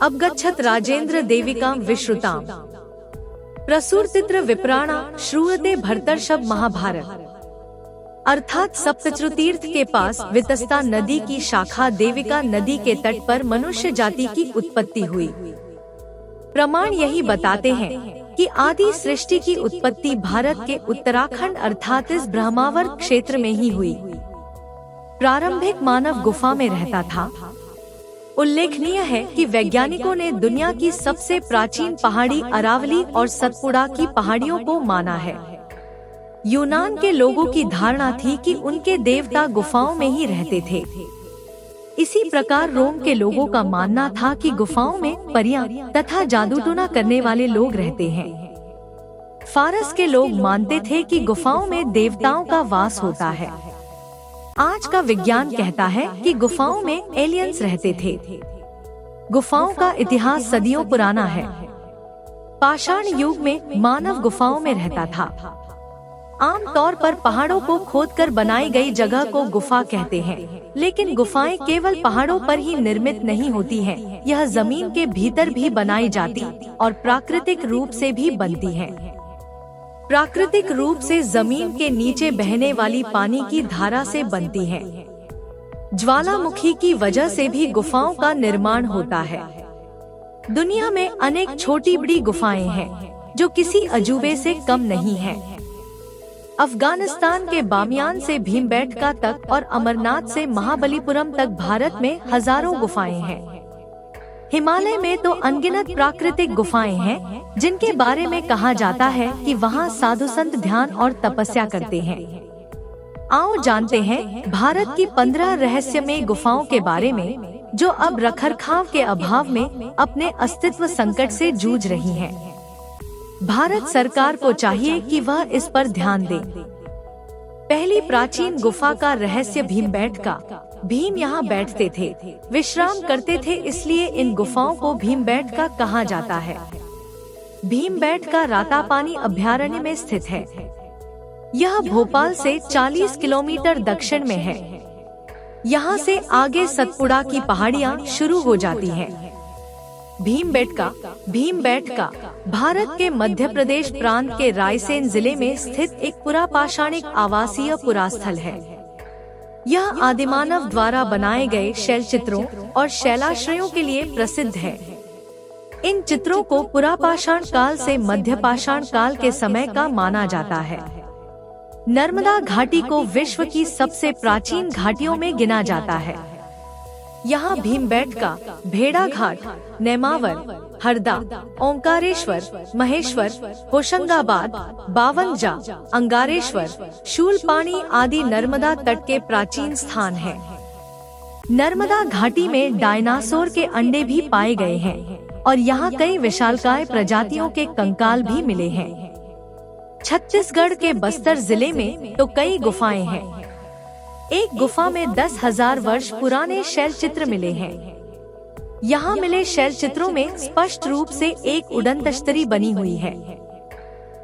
अवगच्छत् राजेन्द्र देविकां विश्रुताम् प्रसूर्तित्र विप्राणा श्रूयते भर्तर्षभ महाभारत। अर्थात सप्तश्रुतीर्थ के पास वितस्ता नदी की शाखा देविका नदी के तट पर मनुष्य जाति की उत्पत्ति हुई। प्रमाण यही बताते हैं कि आदि सृष्टि की उत्पत्ति भारत के उत्तराखंड अर्थात इस ब्रह्मावर क्षेत्र में ही हुई। प्रारंभिक मानव गुफा में रहता था। उल्लेखनीय है कि वैज्ञानिकों ने दुनिया की सबसे प्राचीन पहाड़ी अरावली और सतपुड़ा की पहाड़ियों को माना है। यूनान के लोगों की धारणा थी कि उनके देवता गुफाओं में ही रहते थे। इसी प्रकार रोम के लोगों का मानना था कि गुफाओं में परियां तथा जादू टोना करने वाले लोग रहते हैं। फारस के लोग मानते थे कि गुफाओं में देवताओं का वास होता है। आज का विज्ञान कहता है कि गुफाओं में एलियंस रहते थे। गुफाओं का इतिहास सदियों पुराना है। पाषाण युग में मानव गुफाओं में रहता था। आमतौर पर पहाड़ों को खोदकर बनाई गई जगह को गुफा कहते हैं, लेकिन गुफाएं केवल पहाड़ों पर ही निर्मित नहीं होती हैं। यह जमीन के भीतर भी बनाई जाती और प्राकृतिक रूप से भी बनती हैं। प्राकृतिक रूप से जमीन के नीचे बहने वाली पानी की धारा से बनती है। ज्वालामुखी की वजह से भी गुफाओं का निर्माण होता है। दुनिया में अनेक छोटी बड़ी गुफाएं हैं जो किसी अजूबे से कम नहीं हैं। अफगानिस्तान के बामियान से भीमबेटका तक और अमरनाथ से महाबलीपुरम तक भारत में हजारों गुफाएं हैं। हिमालय में तो अनगिनत प्राकृतिक गुफाएं हैं जिनके बारे में कहा जाता है कि वहां साधु संत ध्यान और तपस्या करते हैं। आओ जानते हैं भारत की 15 रहस्यमय गुफाओं के बारे में जो अब रखरखाव के अभाव में अपने अस्तित्व संकट से जूझ रही हैं। भारत सरकार को चाहिए कि वह इस पर ध्यान दे। पहली प्राचीन गुफा का रहस्य भीमबेटका। भीम यहाँ बैठते थे, विश्राम करते थे, इसलिए इन गुफाओं को भीमबेटका कहा जाता है। भीमबेटका रातापानी अभयारण्य में स्थित है। यह भोपाल से 40 किलोमीटर दक्षिण में है। यहाँ से आगे सतपुड़ा की पहाड़ियाँ शुरू हो जाती हैं। भीमबेटका भारत के मध्य प्रदेश प्रांत के रायसेन जिले में स्थित एक पुरापाषाणिक आवासीय पुरास्थल है। यह आदिमानव द्वारा बनाए गए शैल चित्रों और शैलाश्रयों के लिए प्रसिद्ध है। इन चित्रों को पुरापाषाण काल से मध्यपाषाण काल के समय का माना जाता है। नर्मदा घाटी को विश्व की सबसे प्राचीन घाटियों में गिना जाता है। यहाँ भीमबेटका, भेड़ाघाट, नेमावर, हरदा, ओंकारेश्वर, महेश्वर, होशंगाबाद, बावनजा, अंगारेश्वर, शूलपाणी आदि नर्मदा तट के प्राचीन स्थान हैं। नर्मदा घाटी में डायनासोर के अंडे भी पाए गए हैं और यहाँ कई विशालकाय प्रजातियों के कंकाल भी मिले हैं। छत्तीसगढ़ के बस्तर जिले में तो कई गुफाएं हैं। एक गुफा में 10,000 वर्ष पुराने शैल चित्र मिले हैं। यहाँ मिले शैल चित्रों में स्पष्ट रूप से एक उड़न तश्तरी बनी हुई है।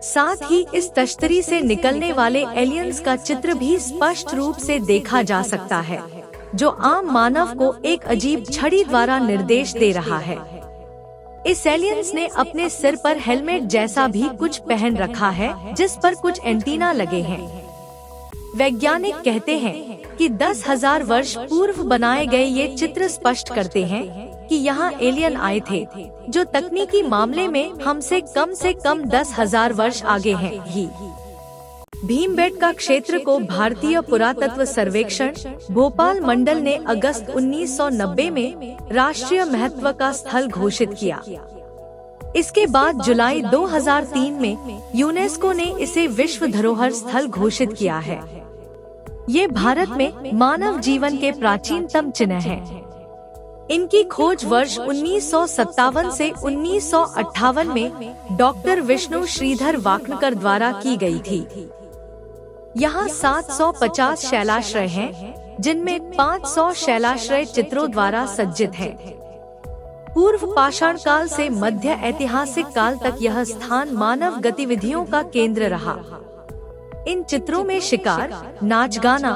साथ ही इस तश्तरी से निकलने वाले एलियंस का चित्र भी स्पष्ट रूप से देखा जा सकता है, जो आम मानव को एक अजीब छड़ी द्वारा निर्देश दे रहा है। इस एलियंस ने अपने सिर पर हेलमेट जैसा भी कुछ पहन रखा है, जिस पर कुछ एंटीना लगे हैं। वैज्ञानिक कहते हैं कि 10,000 वर्ष पूर्व बनाए गए ये चित्र स्पष्ट करते हैं कि यहाँ एलियन आए थे, जो तकनीकी मामले में हमसे कम 10,000 वर्ष आगे हैं ही। भीमबेटका क्षेत्र को भारतीय पुरातत्व सर्वेक्षण भोपाल मंडल ने अगस्त 1990 में राष्ट्रीय महत्व का स्थल घोषित किया। इसके बाद जुलाई 2003 में यूनेस्को ने इसे विश्व धरोहर स्थल घोषित किया है। ये भारत में मानव जीवन के प्राचीनतम चिन्ह हैं। इनकी खोज वर्ष 1957 से 1958 में डॉक्टर विष्णु श्रीधर वाकणकर द्वारा की गई थी। यहाँ 750 शैलाश्रय हैं, जिनमें 500 शैलाश्रय चित्रों द्वारा सज्जित हैं। पूर्व पाषाण काल से मध्य ऐतिहासिक काल तक यह स्थान मानव गतिविधियों का केंद्र रहा। इन चित्रों में शिकार, नाच गाना,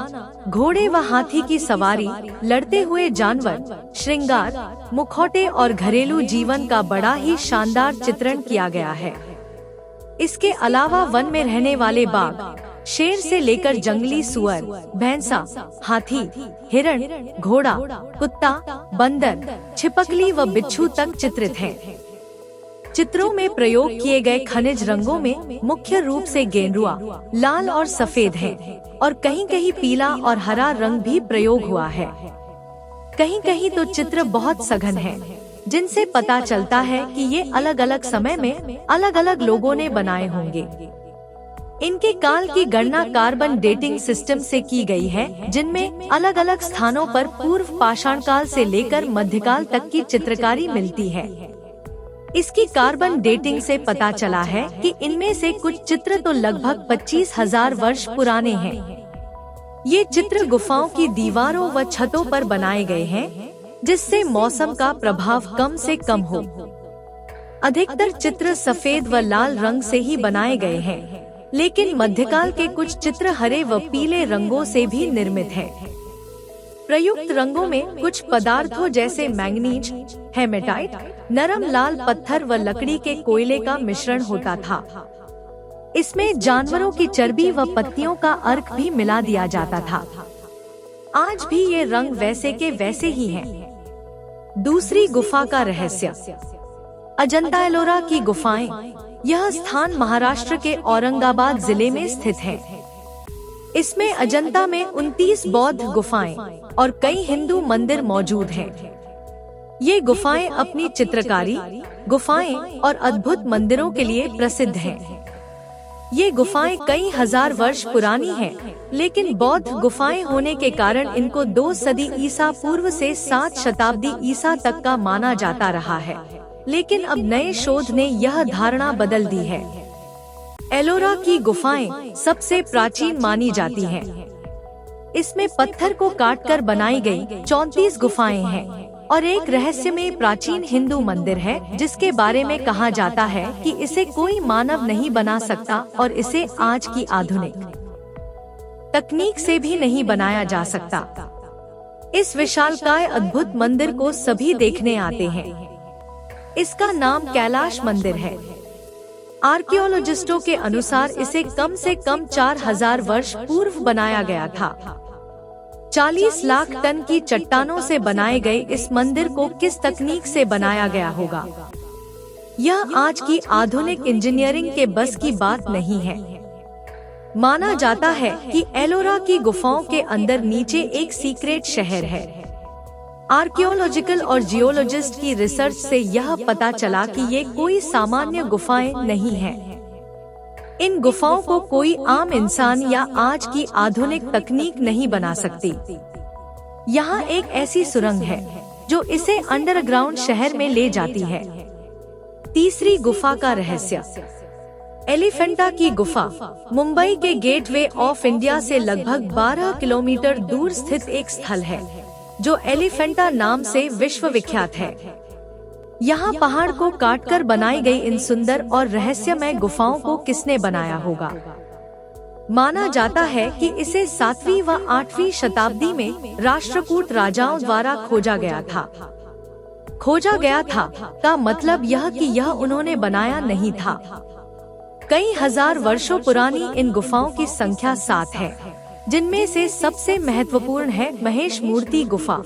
घोड़े व हाथी की सवारी, लड़ते हुए जानवर, श्रृंगार, मुखौटे और घरेलू जीवन का बड़ा ही शानदार चित्रण किया गया है। इसके अलावा वन में रहने वाले बाघ, शेर से लेकर जंगली सुअर, भैंसा, हाथी, हिरण, घोड़ा, कुत्ता, बंदर, छिपकली व बिच्छू तक चित्रित हैं। चित्रों में प्रयोग किए गए खनिज रंगों में मुख्य रूप से गेंदुआ, लाल और सफेद हैं, और कहीं कहीं पीला और हरा रंग भी प्रयोग हुआ है। कहीं कहीं तो चित्र बहुत सघन हैं, जिनसे पता चलता है कि ये अलग अलग समय में अलग अलग लोगों ने बनाए होंगे। इनके काल की गणना कार्बन डेटिंग सिस्टम से की गई है, जिनमें अलग अलग स्थानों पर पूर्व पाषाण काल से लेकर मध्यकाल तक की चित्रकारी मिलती है। इसकी कार्बन डेटिंग से पता चला है कि इनमें से कुछ चित्र तो लगभग 25,000 वर्ष पुराने हैं। ये चित्र गुफाओं की दीवारों व छतों पर बनाए गए हैं, जिससे मौसम का प्रभाव कम से कम हो। अधिकतर चित्र सफेद व लाल रंग से ही बनाए गए हैं, लेकिन मध्यकाल के कुछ चित्र हरे व पीले रंगों से भी निर्मित हैं। प्रयुक्त रंगों में कुछ पदार्थों जैसे मैंगनीज, हेमेटाइट, नरम लाल पत्थर व लकड़ी के कोयले का मिश्रण होता था। इसमें जानवरों की चर्बी व पत्तियों का अर्क भी मिला दिया जाता था। आज भी ये रंग वैसे के वैसे ही हैं। दूसरी गुफा का रहस्य, अजंता एलोरा की गुफाएं। यह स्थान महाराष्ट्र के औरंगाबाद जिले में स्थित है। इसमें अजंता में 29 बौद्ध गुफाएं और कई हिंदू मंदिर मौजूद हैं। ये गुफाएं अपनी चित्रकारी, गुफाएं और अद्भुत मंदिरों के लिए प्रसिद्ध हैं। ये गुफाएं कई हजार वर्ष पुरानी हैं, लेकिन बौद्ध गुफाएं होने के कारण इनको 2 सदी ईसा पूर्व से 7 शताब्दी ईसा तक का माना जाता रहा है। लेकिन अब नए शोध ने यह धारणा बदल दी है। एलोरा की गुफाएं सबसे प्राचीन मानी जाती हैं। इसमें पत्थर को काटकर बनाई गई 34 गुफाएं हैं और एक रहस्यमय प्राचीन हिंदू मंदिर है, जिसके बारे में कहा जाता है कि इसे कोई मानव नहीं बना सकता और इसे आज की आधुनिक तकनीक से भी नहीं बनाया जा सकता। इस विशालकाय अद्भुत मंदिर को सभी देखने आते हैं। इसका नाम कैलाश मंदिर है। आर्कियोलॉजिस्टों के अनुसार इसे कम से कम 4000 वर्ष पूर्व बनाया गया था। 40 लाख टन की चट्टानों से बनाए गए इस मंदिर को किस तकनीक से बनाया गया होगा, यह आज की आधुनिक इंजीनियरिंग के बस की बात नहीं है। माना जाता है कि एलोरा की गुफाओं के अंदर नीचे एक सीक्रेट शहर है। आर्कियोलॉजिकल और जियोलॉजिस्ट की रिसर्च से यह पता चला कि ये कोई सामान्य गुफाएं नहीं हैं। इन गुफाओं को कोई आम इंसान या आज की आधुनिक तकनीक नहीं बना सकती। यहाँ एक ऐसी सुरंग है जो इसे अंडरग्राउंड शहर में ले जाती है। तीसरी गुफा का रहस्य, एलिफेंटा की गुफा मुंबई के गेटवे ऑफ इंडिया से लगभग 12 किलोमीटर दूर स्थित एक स्थल है, जो एलिफेंटा नाम से विश्व विख्यात है। यहाँ पहाड़ को काटकर बनाई गई इन सुंदर और रहस्यमय गुफाओं को किसने बनाया होगा? माना जाता है कि इसे 7वीं व 8वीं शताब्दी में राष्ट्रकूट राजाओं द्वारा खोजा गया था। खोजा गया था का मतलब यह कि यह उन्होंने बनाया नहीं था। कई हजार वर्षों पुरानी इन गुफाओं की संख्या 7 है, जिनमें से सबसे महत्वपूर्ण है महेश मूर्ति गुफा।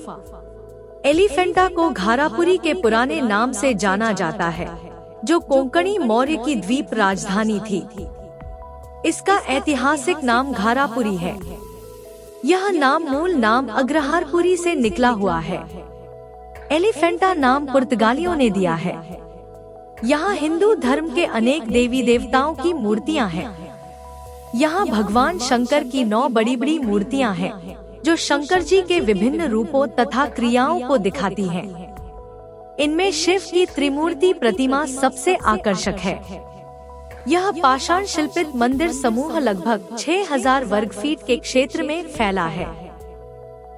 एलिफेंटा को घारापुरी के पुराने नाम से जाना जाता है, जो कोंकणी मौर्य की द्वीप राजधानी थी। इसका ऐतिहासिक नाम घारापुरी है। यह नाम मूल नाम अग्रहारपुरी से निकला हुआ है। एलिफेंटा नाम पुर्तगालियों ने दिया है। यहाँ हिंदू धर्म के अनेक देवी देवताओं की मूर्तियाँ हैं। यहाँ भगवान शंकर की 9 बड़ी बड़ी मूर्तियाँ हैं, जो शंकर जी के विभिन्न रूपों तथा क्रियाओं को दिखाती हैं। इनमें शिव की त्रिमूर्ति प्रतिमा सबसे आकर्षक है। यह पाषाण शिल्पित मंदिर समूह लगभग 6000 वर्ग फीट के क्षेत्र में फैला है।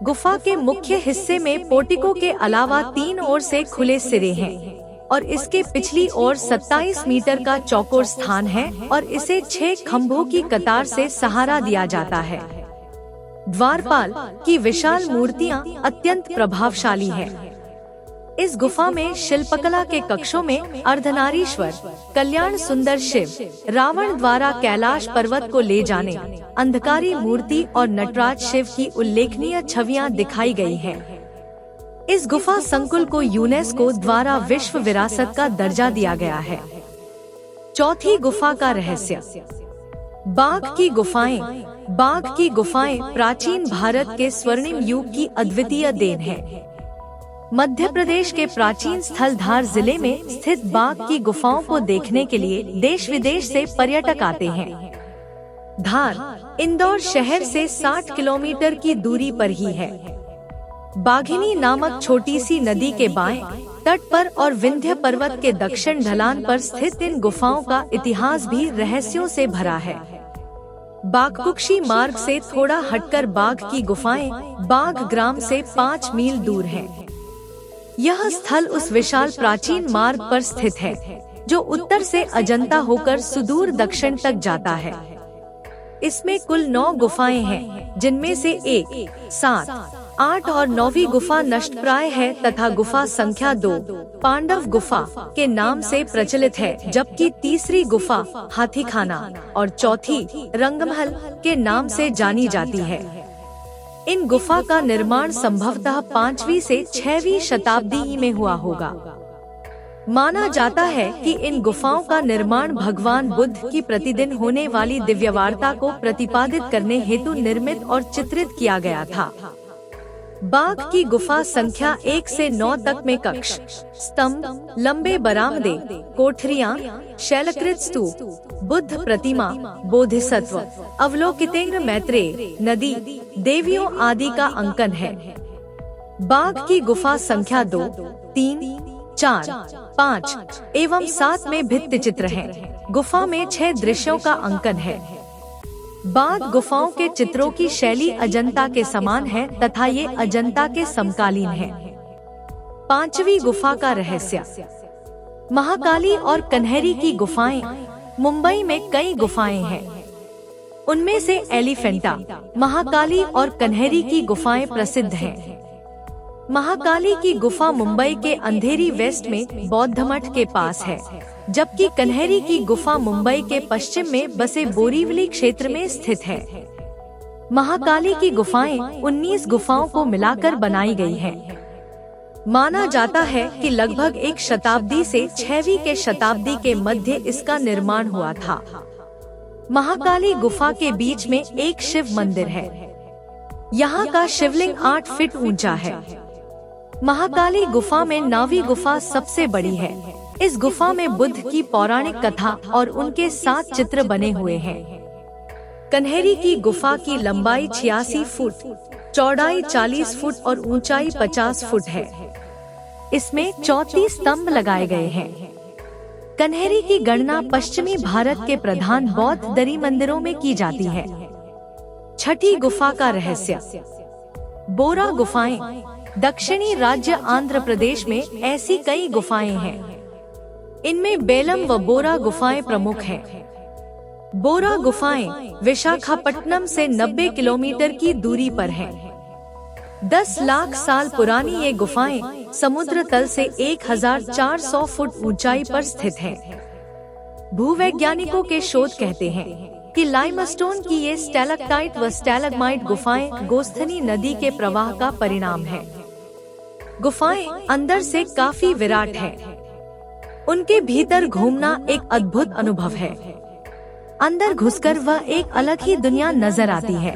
गुफा के मुख्य हिस्से में पोर्टिको के अलावा 3 ओर से खुले सिरे हैं और इसके पिछली ओर 27 मीटर का चौकोर स्थान है और इसे 6 खंभों की कतार से सहारा दिया जाता है। द्वारपाल की विशाल मूर्तियां अत्यंत प्रभावशाली है। इस गुफा में शिल्पकला के कक्षों में अर्धनारीश्वर, कल्याण सुंदर शिव, रावण द्वारा कैलाश पर्वत को ले जाने, अंधकारी मूर्ति और नटराज शिव की उल्लेखनीय छवियां दिखाई गई हैं। इस गुफा संकुल को यूनेस्को द्वारा विश्व विरासत का दर्जा दिया गया है। चौथी गुफा का रहस्य। बाघ की गुफाएं। बाघ की गुफाएं प्राचीन भारत के स्वर्णिम युग की अद्वितीय देन है। मध्य प्रदेश के प्राचीन स्थल धार जिले में स्थित बाघ की गुफाओं को देखने के लिए देश विदेश से पर्यटक आते हैं। धार इंदौर शहर से 60 किलोमीटर की दूरी पर ही है। बाघिनी नामक छोटी सी नदी के बाएं तट पर और विंध्य पर्वत के दक्षिण ढलान पर स्थित इन गुफाओं का इतिहास भी रहस्यों से भरा है। बाघकुक्षी मार्ग से थोड़ा हटकर बाघ की गुफाएं बाघ ग्राम से 5 मील दूर है। यह स्थल उस विशाल प्राचीन मार्ग पर स्थित है जो उत्तर से अजंता होकर सुदूर दक्षिण तक जाता है। इसमें कुल 9 गुफाएं हैं, जिनमें से 1, 7, 8 और 9वीं गुफा नष्टप्राय है तथा गुफा संख्या 2 पांडव गुफा के नाम से प्रचलित है, जबकि तीसरी गुफा हाथीखाना और चौथी रंगमहल के नाम से जानी जाती है। इन गुफा का निर्माण संभवतः 5वीं से 6वीं शताब्दी में हुआ होगा। माना जाता है कि इन गुफाओं का निर्माण भगवान बुद्ध की प्रतिदिन होने वाली दिव्यवार्ता को प्रतिपादित करने हेतु निर्मित और चित्रित किया गया था। बाघ की गुफा संख्या 1 से 9 तक में कक्ष, स्तंभ, लंबे बरामदे, कोठरियां, शैलकृत स्तूप, बुद्ध प्रतिमा, बोधिसत्व, अवलोकितेन्द्र मैत्रेय, नदी, देवियों आदि का अंकन है। बाघ की गुफा संख्या 2, 3, 4, 5 एवं 7 में भित्ति चित्र हैं। गुफा में 6 दृश्यों का अंकन है। बाघ गुफाओं के चित्रों की शैली अजंता के समान है तथा ये अजंता के समकालीन है। 5वीं गुफा का रहस्य। महाकाली और कन्हैरी की गुफाएं। मुंबई में कई गुफाएं हैं। उनमें से एलिफेंटा, महाकाली और कन्हैरी की गुफाएं प्रसिद्ध हैं। महाकाली की गुफा मुंबई के अंधेरी वेस्ट में बौद्ध मठ के पास है, जबकि कन्हैरी की गुफा मुंबई के पश्चिम में बसे बोरीवली क्षेत्र में स्थित है। महाकाली की गुफाएं 19 गुफाओं को मिलाकर बनाई गई हैं। माना जाता है कि लगभग 1 शताब्दी से 6वीं के शताब्दी के मध्य इसका निर्माण हुआ था। महाकाली गुफा के बीच में एक शिव मंदिर है। यहाँ का शिवलिंग 8 फीट ऊंचा है। महाकाली गुफा में 9वीं गुफा सबसे बड़ी है। इस गुफा में बुद्ध की पौराणिक कथा और उनके 7 चित्र बने हुए हैं। कन्हैरी की गुफा की लंबाई 86 फुट, चौड़ाई 40 फुट और ऊंचाई 50 फुट है। इसमें 34 स्तंभ लगाए गए हैं। कन्हैरी की गणना पश्चिमी भारत के प्रधान बौद्ध दरी मंदिरों में की जाती है। 6ठी गुफा का रहस्य। बोरा गुफाएं। दक्षिणी राज्य आंध्र प्रदेश में ऐसी कई गुफाएं हैं। इनमें बेलम व बोरा गुफाएं प्रमुख हैं। बोरा गुफाएं विशाखापट्टनम से 90 किलोमीटर की दूरी पर हैं। 10 लाख साल पुरानी ये गुफाएं समुद्र तल से 1400 फुट ऊंचाई पर स्थित हैं। भूवैज्ञानिकों के शोध कहते हैं कि लाइमस्टोन की ये स्टैलेक्टाइट व स्टैलेग्माइट गुफाएं गोस्थनी नदी के प्रवाह का परिणाम है। गुफाएं अंदर से काफी विराट हैं। उनके भीतर घूमना एक अद्भुत अनुभव है। अंदर घुसकर वह एक अलग ही दुनिया नजर आती है।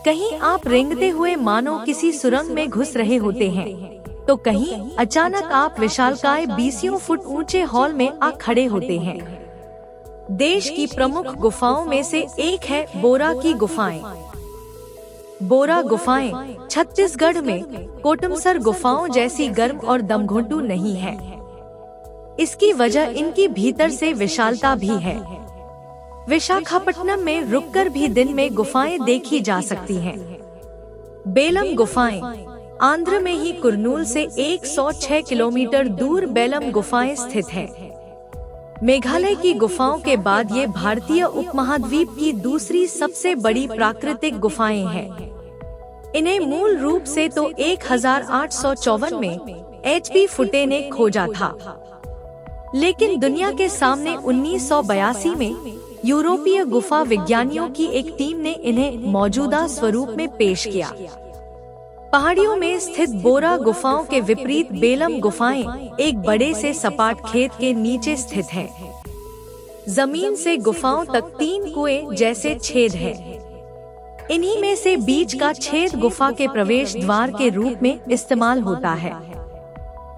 कहीं आप रेंगते हुए मानो किसी सुरंग में घुस रहे होते हैं, तो कहीं अचानक आप विशालकाय 20 फुट ऊंचे हॉल में आ खड़े होते हैं। देश की प्रमुख गुफाओं में से एक है बोरा की गुफाएं। बोरा गुफाएं छत्तीसगढ़ में कोटमसर गुफाओं जैसी गर्म और दमघोंटू नहीं है। इसकी वजह इनकी भीतर से विशालता भी है। विशाखापट्टनम में रुककर भी दिन में गुफाएं देखी जा सकती हैं। बेलम गुफाएं आंध्र में ही कुर्नूल से 106 किलोमीटर दूर बेलम गुफाएं स्थित हैं। मेघालय की गुफाओं के बाद ये भारतीय उपमहाद्वीप की दूसरी सबसे बड़ी प्राकृतिक गुफाएं हैं। इन्हें मूल रूप से तो 1854 में H.P. फुटे ने खोजा था, लेकिन दुनिया के सामने 1982 में यूरोपीय गुफा विज्ञानियों की एक टीम ने इन्हें मौजूदा स्वरूप में पेश किया। पहाड़ियों में स्थित बोरा गुफाओं के विपरीत बेलम गुफाएं एक बड़े से सपाट खेत के नीचे स्थित हैं। जमीन से गुफाओं तक 3 कुएं जैसे छेद हैं। इन्हीं में से बीच का छेद गुफा के प्रवेश द्वार के रूप में इस्तेमाल होता है।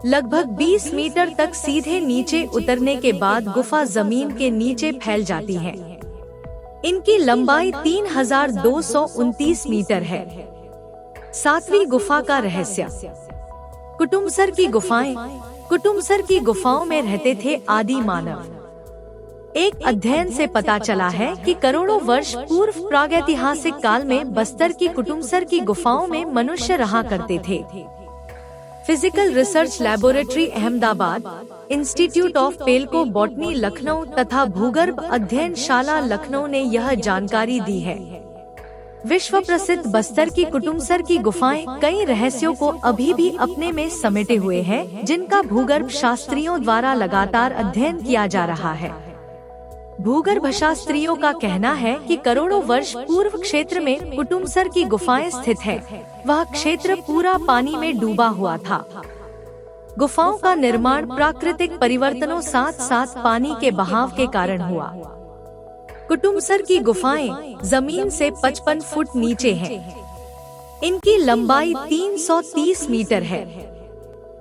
लगभग 20 मीटर तक सीधे नीचे उतरने के बाद गुफा जमीन के नीचे फैल जाती है। इनकी लंबाई 3229 मीटर है। 7वीं गुफा का रहस्य। कुटुमसर की गुफाएं। कुटुमसर की गुफाओं में रहते थे आदि मानव। एक अध्ययन से पता चला है कि करोड़ों वर्ष पूर्व प्रागैतिहासिक काल में बस्तर की कुटुमसर की गुफाओं में मनुष्य रहा करते थे। Physical research laboratory Ahmedabad, institute of palaeobotany Lucknow तथा भूगर्भ अध्ययनशाला लखनऊ ने यह जानकारी दी है। विश्व प्रसिद्ध बस्तर की कुटुमसर की गुफाएं कई रहस्यों को अभी भी अपने में समेटे हुए हैं, जिनका भूगर्भ शास्त्रियों द्वारा लगातार अध्ययन किया जा रहा है। भूगर्भ शास्त्रियों का कहना है कि करोड़ों वर्ष पूर्व क्षेत्र में कुटुमसर की गुफाएं स्थित है। वह क्षेत्र पूरा पानी में डूबा हुआ था। गुफाओं का निर्माण प्राकृतिक परिवर्तनों साथ साथ पानी के बहाव के कारण हुआ। कुटुमसर की गुफाएं जमीन से 55 फुट नीचे हैं। इनकी लंबाई 330 मीटर है।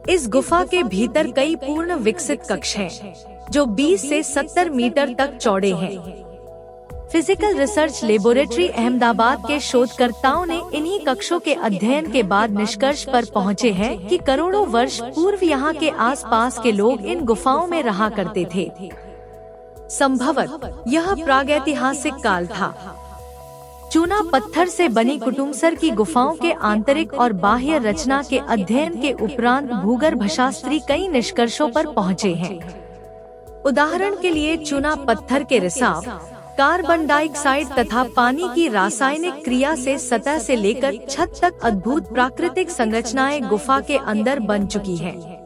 इस गुफा के भीतर कई पूर्ण विकसित कक्ष हैं, जो 20 से 70 मीटर तक चौड़े हैं। फिजिकल रिसर्च लेबोरेटरी अहमदाबाद के शोधकर्ताओं ने इन्हीं कक्षों के अध्ययन के बाद निष्कर्ष पर पहुंचे हैं कि करोड़ों वर्ष पूर्व यहाँ के आसपास के लोग इन गुफाओं में रहा करते थे। संभवतः यह प्रागैतिहासिक काल था। चूना पत्थर से बनी कुटुमसर की गुफाओं के आंतरिक और बाह्य रचना के अध्ययन के उपरांत भूगर्भशास्त्री कई निष्कर्षों पर पहुंचे हैं। उदाहरण के लिए चूना पत्थर के रिसाव, कार्बन डाइऑक्साइड तथा पानी की रासायनिक क्रिया से सतह से लेकर छत तक अद्भुत प्राकृतिक संरचनाएं गुफा के अंदर बन चुकी हैं।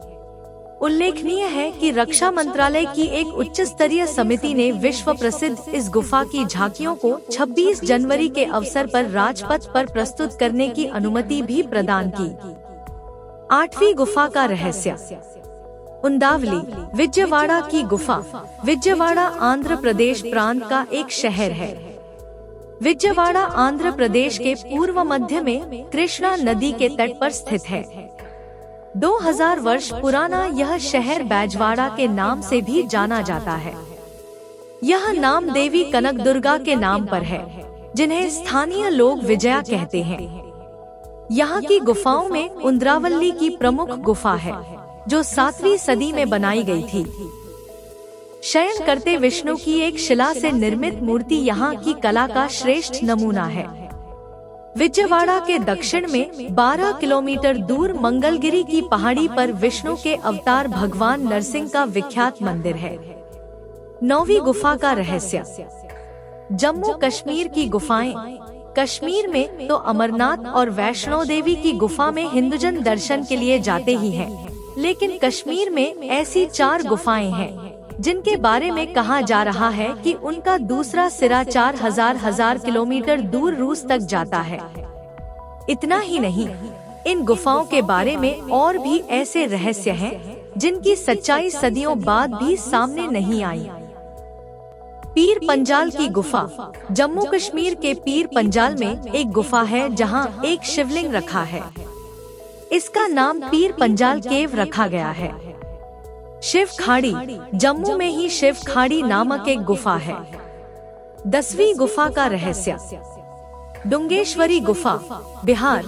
उल्लेखनीय है कि रक्षा मंत्रालय की एक उच्च स्तरीय समिति ने विश्व प्रसिद्ध इस गुफा की झांकियों को 26 जनवरी के अवसर पर राजपथ पर प्रस्तुत करने की अनुमति भी प्रदान की। 8वीं गुफा का रहस्य। उंदावली, विजयवाड़ा की गुफा। विजयवाड़ा आंध्र प्रदेश प्रांत का एक शहर है। विजयवाड़ा आंध्र प्रदेश के पूर्व मध्य में कृष्णा नदी के तट पर स्थित है। 2000 वर्ष पुराना यह शहर बैजवाड़ा के नाम से भी जाना जाता है। यह नाम देवी कनक दुर्गा के नाम पर है, जिन्हें स्थानीय लोग विजया कहते हैं। यहाँ की गुफाओं में उंद्रावली की प्रमुख गुफा है, जो 7वीं सदी में बनाई गई थी। शयन करते विष्णु की एक शिला से निर्मित मूर्ति यहाँ की कला का श्रेष्ठ नमूना है। विजयवाड़ा के दक्षिण में 12 किलोमीटर दूर मंगलगिरी की पहाड़ी पर विष्णु के अवतार भगवान नरसिंह का विख्यात मंदिर है। 9वीं गुफा का रहस्य। जम्मू कश्मीर की गुफाएं। कश्मीर में तो अमरनाथ और वैष्णो देवी की गुफा में हिंदुजन दर्शन के लिए जाते ही हैं, लेकिन कश्मीर में ऐसी 4 गुफाएं हैं जिनके बारे में कहा जा रहा है कि उनका दूसरा सिरा 4000 किलोमीटर दूर रूस तक जाता है। इतना ही नहीं, इन गुफाओं के बारे में और भी ऐसे रहस्य हैं जिनकी सच्चाई सदियों बाद भी सामने नहीं आई। पीर पंजाल की गुफा। जम्मू कश्मीर के पीर पंजाल में एक गुफा है जहां एक शिवलिंग रखा है। इसका नाम पीर पंजाल केव रखा गया है। शिव खाड़ी। जम्मू में ही शिव खाड़ी नामक एक गुफा है। 10वीं गुफा का रहस्य। डुंगेश्वरी गुफा। बिहार,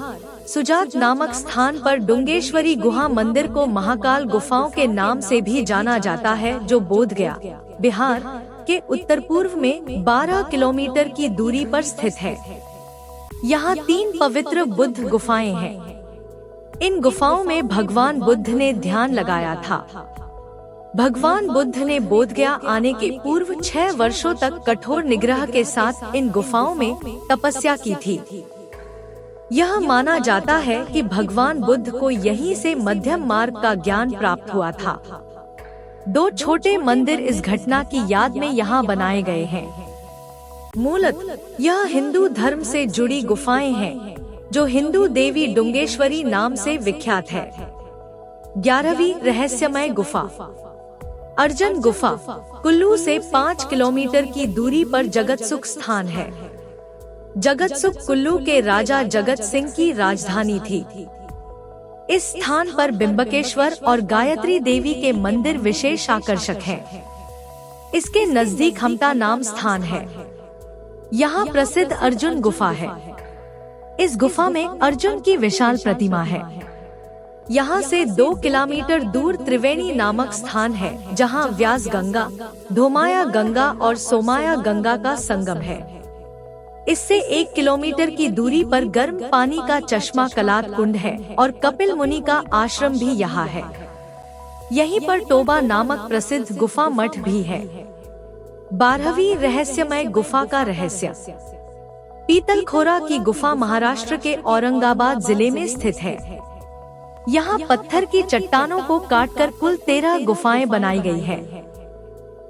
सुजात नामक स्थान पर डुंगेश्वरी गुहा मंदिर को महाकाल गुफाओं के नाम से भी जाना जाता है, जो बोधगया, बिहार के उत्तर पूर्व में 12 किलोमीटर की दूरी पर स्थित है। यहाँ 3 पवित्र बुद्ध गुफाएं हैं। इन गुफाओं में भगवान बुद्ध ने ध्यान लगाया था। भगवान बुद्ध ने बोधगया आने के पूर्व 6 वर्षों तक कठोर निग्रह के साथ इन गुफाओं में तपस्या की थी। यह माना जाता है कि भगवान बुद्ध को यहीं से मध्यम मार्ग का ज्ञान प्राप्त हुआ था। 2 छोटे मंदिर इस घटना की याद में यहाँ बनाए गए हैं। मूलतः यह हिंदू धर्म से जुड़ी गुफाएं हैं, जो हिंदू देवी डुंगेश्वरी नाम से विख्यात है। 11वीं रहस्यमय गुफा अर्जुन गुफा कुल्लू से 5 किलोमीटर की दूरी पर जगतसुख स्थान है। जगतसुख कुल्लू के राजा जगत सिंह की राजधानी थी। इस स्थान पर बिंबकेश्वर और गायत्री देवी के मंदिर विशेष आकर्षक हैं। इसके नजदीक हमता नाम स्थान है। यहाँ प्रसिद्ध अर्जुन गुफा है। इस गुफा में अर्जुन की विशाल प्रतिमा है। यहाँ से 2 किलोमीटर दूर त्रिवेणी नामक स्थान है, जहाँ व्यास गंगा, धोमाया गंगा और सोमाया गंगा का संगम है। इससे 1 किलोमीटर की दूरी पर गर्म पानी का चश्मा कलात कुंड है और कपिल मुनि का आश्रम भी यहाँ है। यहीं पर टोबा नामक प्रसिद्ध गुफा मठ भी है। 12वीं रहस्यमय गुफा का रहस्य पीतलखोरा की गुफा महाराष्ट्र के औरंगाबाद जिले में स्थित है। यहाँ पत्थर की चट्टानों को काटकर कुल 13 गुफाएं बनाई गई है।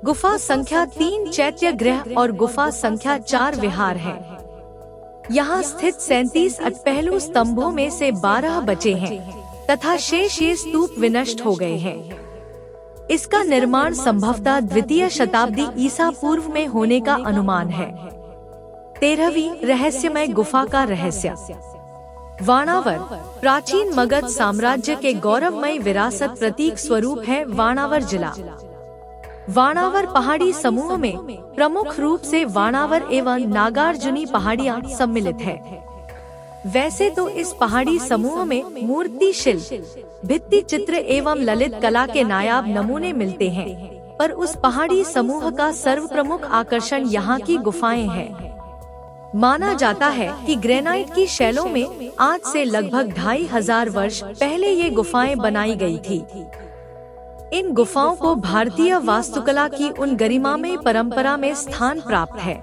गुफा संख्या 3 चैत्य गृह और गुफा संख्या 4 विहार है। यहाँ स्थित 37 अटपहलू स्तंभों में से 12 बचे हैं तथा शेष ये स्तूप विनष्ट हो गए हैं। इसका निर्माण संभवतः 2वीं शताब्दी ईसा पूर्व में होने का अनुमान है। 13वीं रहस्यमय गुफा का रहस्य वाणावर प्राचीन मगध साम्राज्य के गौरवमय विरासत प्रतीक स्वरूप है। वाणावर जिला वाणावर पहाड़ी समूह में प्रमुख रूप से वाणावर एवं नागार्जुनी पहाड़ियाँ सम्मिलित है। वैसे तो इस पहाड़ी समूह में मूर्ति शिल्प, भित्ति चित्र एवं ललित कला के नायाब नमूने मिलते हैं, पर उस पहाड़ी समूह का सर्वप्रमुख आकर्षण यहाँ की गुफाएं हैं। माना जाता है कि ग्रेनाइट की शैलों में आज से लगभग 2500 वर्ष पहले ये गुफाएं बनाई गई थी। इन गुफाओं को भारतीय वास्तुकला की उन गरिमामय परंपरा में स्थान प्राप्त है,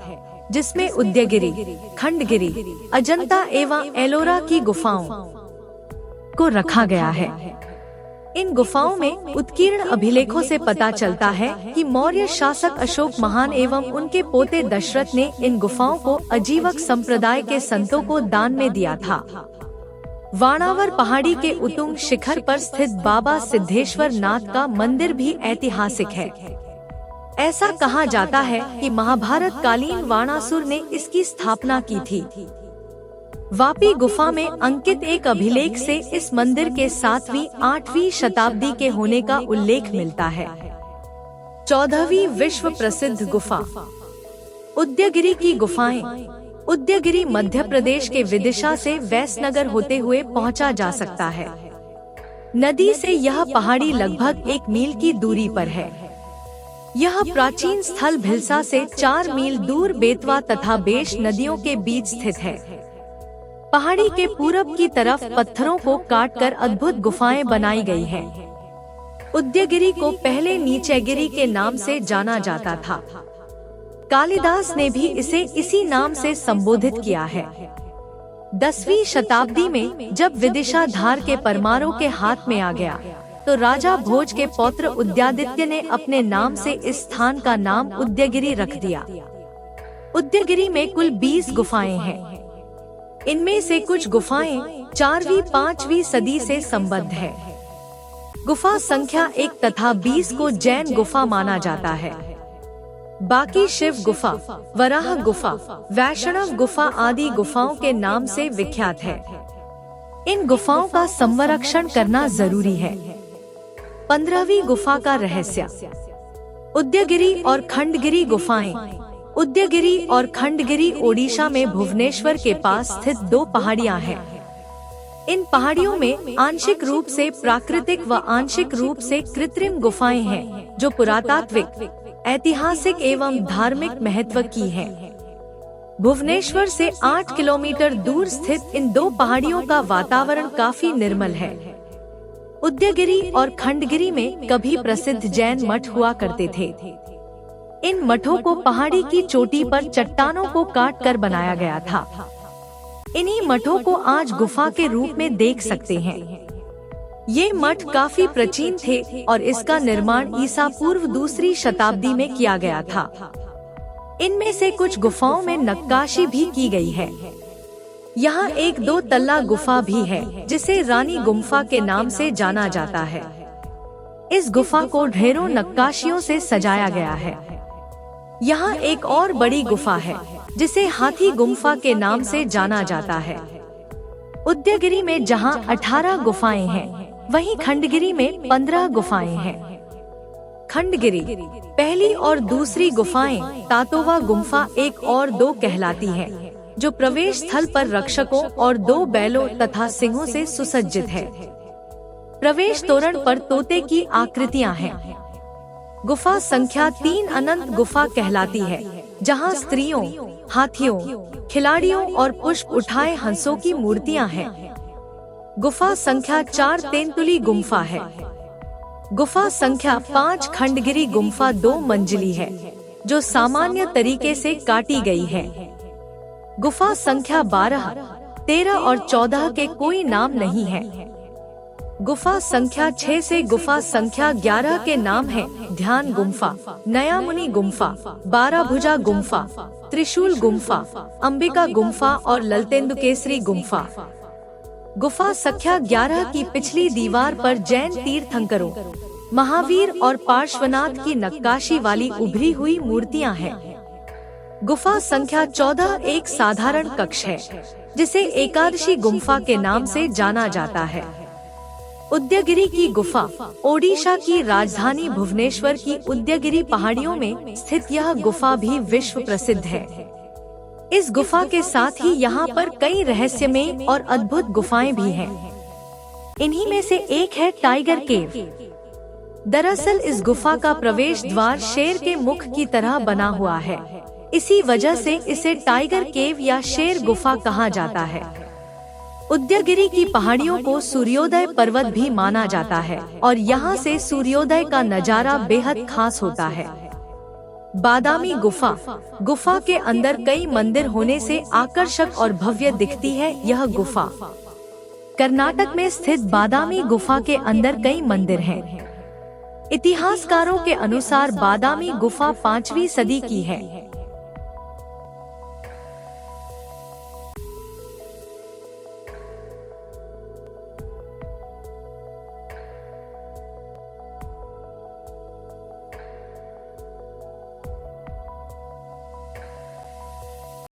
जिसमें उदयगिरी, खंडगिरी, अजंता एवं एलोरा की गुफाओं को रखा गया है। इन गुफाओं में उत्कीर्ण अभिलेखों से पता चलता है कि मौर्य शासक अशोक महान एवं उनके पोते दशरथ ने इन गुफाओं को अजीवक संप्रदाय के संतों को दान में दिया था। वाणावर पहाड़ी के उत्तुंग शिखर पर स्थित बाबा सिद्धेश्वर नाथ का मंदिर भी ऐतिहासिक है। ऐसा कहा जाता है कि महाभारत कालीन वाणासुर ने इसकी स्थापना की थी। वापी गुफा में अंकित एक अभिलेख से इस मंदिर के 7वीं-8वीं शताब्दी के होने का उल्लेख मिलता है। 14वीं विश्व प्रसिद्ध गुफा उदयगिरी की गुफाएं। उदयगिरी मध्य प्रदेश के विदिशा से वैसनगर होते हुए पहुंचा जा सकता है। नदी से यह पहाड़ी लगभग 1 मील की दूरी पर है। यह प्राचीन स्थल भिलसा से 4 मील दूर बेतवा तथा बेश नदियों के बीच स्थित है। पहाड़ी के पूरब की तरफ पत्थरों को काटकर अद्भुत गुफाएं बनाई गई हैं। उदयगिरी को पहले नीचेगिरी के नाम से जाना जाता था। कालिदास ने भी इसे इसी नाम से संबोधित किया है। 10वीं शताब्दी में जब विदिशा धार के परमारों के हाथ में आ गया, तो राजा भोज के पौत्र उदयादित्य ने अपने नाम से इस स्थान का नाम उदयगिरी रख दिया। उदयगिरी में कुल 20 गुफाएं हैं। इनमें से कुछ गुफाएं 4वीं-5वीं सदी से संबद्ध है। गुफा संख्या 1 तथा 20 को जैन गुफा माना जाता है। बाकी शिव गुफा, वराह गुफा, वैष्णव गुफा आदि गुफाओं के नाम से विख्यात है। इन गुफाओं का संरक्षण करना जरूरी है। 15वीं गुफा का रहस्य उदयगिरी और खंडगिरी गुफाएं। उदयगिरी और खंडगिरी ओडिशा में भुवनेश्वर के पास स्थित 2 पहाड़ियां हैं। इन पहाड़ियों में आंशिक रूप से प्राकृतिक व आंशिक रूप से कृत्रिम गुफाएं हैं, जो पुरातात्विक, ऐतिहासिक एवं धार्मिक महत्व की हैं। भुवनेश्वर से 8 किलोमीटर दूर स्थित इन दो पहाड़ियों का वातावरण काफी निर्मल है। उदयगिरी और खंडगिरी में कभी प्रसिद्ध जैन मठ हुआ करते थे। इन मठों को पहाड़ी की चोटी पर चट्टानों को काट कर बनाया गया था। इन्हीं मठों को आज गुफा के रूप में देख सकते हैं। ये मठ काफी प्राचीन थे और इसका निर्माण ईसा पूर्व 2री शताब्दी में किया गया था। इनमें से कुछ गुफाओं में नक्काशी भी की गई है। यहाँ एक 2 तल्ला गुफा भी है जिसे रानी गुम्फा के नाम से जाना जाता है। इस गुफा को ढेरों नक्काशियों से सजाया गया है। यहाँ एक और बड़ी गुफा है जिसे हाथी गुम्फा के नाम से जाना जाता है। उदयगिरी में जहाँ 18 गुफाएं हैं, वहीं खंडगिरी में 15 गुफाएं हैं। खंडगिरी पहली और दूसरी गुफाएं तातोवा गुम्फा 1 और 2 कहलाती हैं, जो प्रवेश स्थल पर रक्षकों और 2 बैलों तथा सिंहों से सुसज्जित है। प्रवेश तोरण पर तोते की आकृतियां हैं। गुफा संख्या 3 अनंत गुफा कहलाती है, जहां स्त्रियों, हाथियों, खिलाड़ियों और पुष्प उठाए हंसों की मूर्तियां हैं। गुफा संख्या 4 तेंतुली गुम्फा है। गुफा संख्या 5 खंडगिरी गुम्फा 2 मंजिली है, जो सामान्य तरीके से काटी गई है। गुफा संख्या 12, 13 और 14 के कोई नाम नहीं है। गुफा संख्या 6 से गुफा संख्या 11 के नाम है ध्यान गुम्फा, नया मुनि गुम्फा, 12 भुजा गुम्फा, त्रिशूल गुम्फा, अंबिका गुम्फा और ललतेंदुकेसरी गुम्फा। गुफा संख्या 11 की पिछली दीवार पर जैन तीर्थंकरों, महावीर और पार्श्वनाथ की नक्काशी वाली उभरी हुई मूर्तियां हैं। गुफा संख्या 14 एक साधारण कक्ष है, जिसे एकादशी गुम्फा के नाम से जाना जाता है। उदयगिरी की गुफा ओडिशा की राजधानी भुवनेश्वर की उदयगिरी पहाड़ियों में स्थित यह गुफा भी विश्व प्रसिद्ध है। इस गुफा के साथ ही यहाँ पर कई रहस्यमय और अद्भुत गुफाएं भी हैं। इन्हीं में से एक है टाइगर केव। दरअसल इस गुफा का प्रवेश द्वार शेर के मुख की तरह बना हुआ है। इसी वजह से इसे टाइगर केव या शेर गुफा कहा जाता है। उदयगिरी की पहाड़ियों को सूर्योदय पर्वत भी माना जाता है और यहाँ से सूर्योदय का नजारा बेहद खास होता है। बादामी गुफा, गुफा के अंदर कई मंदिर होने से आकर्षक और भव्य दिखती है। यह गुफा कर्नाटक में स्थित बादामी गुफा के अंदर कई मंदिर हैं। इतिहासकारों के अनुसार बादामी गुफा 5वीं सदी की है।